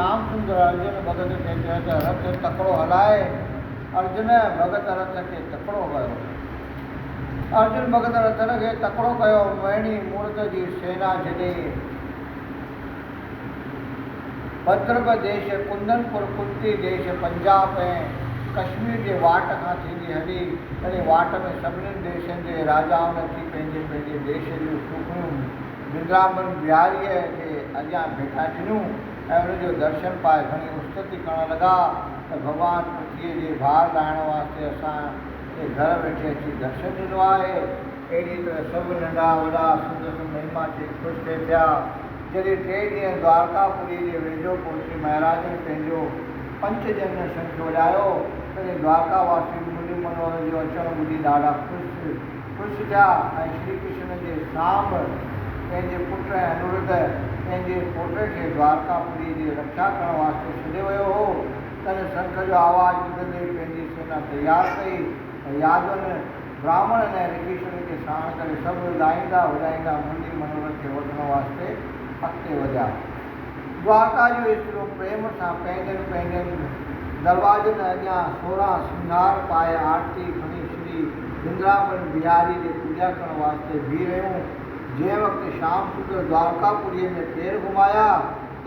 श्याम सुंदर अर्जुन भगत के चयत रथ तकड़ो हलाए। अर्जुन भगत रथ के तकड़ो कयो। अर्जुन भगत रथ के तकड़ो कयो। मणी मूर्त जी सेना छॾे भद्रक देश कुंदनपुर कुंती देश पंजाब ऐं कश्मीर जे वाट खां थींदी हली। तॾहिं वाट में सभिनी देशनि जे राजाउनि अची पंहिंजे पंहिंजे देश जूं सुखियूं बिंद्राबन बिहारीअ खे अॻियां भेटा ॾिनियूं ऐं उनजो दर्शन पाए घणी उस्तति करणु लॻा त भॻवानु पृथ्वीअ जे भार लाहिण वास्ते असांजे घर वेठे अची दर्शन ॾिनो आहे। अहिड़ी तरह सभु नंढा वॾा सुंदर महिमा ते ख़ुशि थिए पिया। जॾहिं 3 ॾींहं द्वारकापुरी जे वेझो पहुची महाराजनि पंहिंजो पंचजन शंख वॼायो तॾहिं द्वारकावासी मुरली मनोहर जो अचणु ॿुधी ॾाढा ख़ुशि थिया ऐं श्री कृष्ण जे साम्हूं पंहिंजे पुट ऐं अनुरुद्ध पंहिंजे पोटे खे द्वारकापुरी जी रक्षा करण वास्ते छॾे वियो हो। तॾहिं शंख जो आवाज़ ॿुधंदे पंहिंजी सेना तयारु कई ऐं यादवनि ब्राह्मण ऐं ऋषियुनि खे साण करे सभु ॻाईंदा वॼाईंदा मुरली मनोहर खे वठण वास्ते अॻिते वधिया। द्वारका जो एतिरो प्रेम सां पंहिंजनि दरवाजनि अॻियां 16 सिंगार पाए आरती खणी श्री बिंद्राबन बिहारी जी पूॼा करण वास्ते बीह रहियूं। जंहिं वक़्तु श्याम सुंदर द्वारकापुरीअ में पेर घुमाया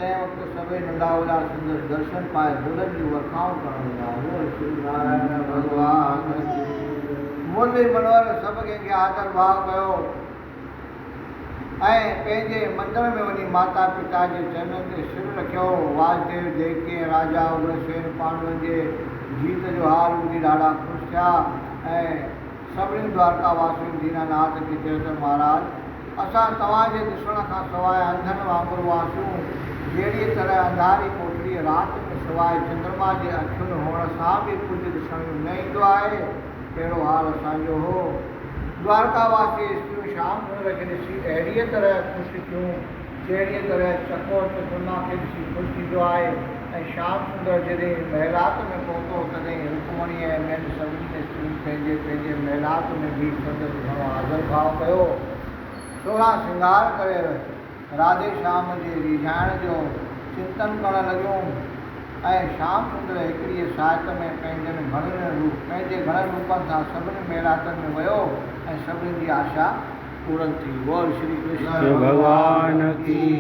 तंहिं वक़्तु सभई नंढा वॾा सुंदर दर्शन पाए गुलनि जूं वर्खाऊं करण लॻा। श्री नारायण भॻवान मुरली मनोहर सभु कंहिंखे आदर भाव कयो ऐं पंहिंजे मंदर में वञी माता पिता जे चरणनि ते सिर रखियो। वासुदेव देवकी राजा उग्रसेन पांडवनि जे जीत जो हाल ॿुधी ॾाढा ख़ुशि थिया ऐं सभिनी द्वारकावासियुनि दीनानाथ खे चयो त महाराज असां तव्हांजे ॾिसण खां सवाइ अंधनि वांगुरु हुआसीं। जहिड़ी तरह अंधारी कोठड़ीअ राति में सवाइ चंद्रमा जे अखियुनि हुअण सां बि कुझु ॾिसण में न ईंदो आहे, अहिड़ो हाल असांजो हो। द्वारकावासी स्त्रियूं श्याम सुंदर खे ॾिसी अहिड़ीअ तरह ख़ुशि थियूं जहिड़ीअ तरह चकोर चतुर्मा खे ॾिसी ख़ुशि थींदो आहे। ऐं श्याम सुंदर जॾहिं महिलात में पहुतो तॾहिं रुकमणी ऐं ॿियनि सभिनी स्त्रियुनि पंहिंजे पंहिंजे महिलात में बि संदसि घणो आदर भाव कयो। 16 सिंगार करे राधे श्याम जे रिझाइण जो चिंतन करणु लॻियूं ऐं श्याम सुंदर हिकिड़ी साहित में पंहिंजे घणनि रूपनि सां सभिनी महिलातनि में वियो ऐं सभिनी जी आशा पूर्ण थी। बोल श्री कृष्ण भगवान की।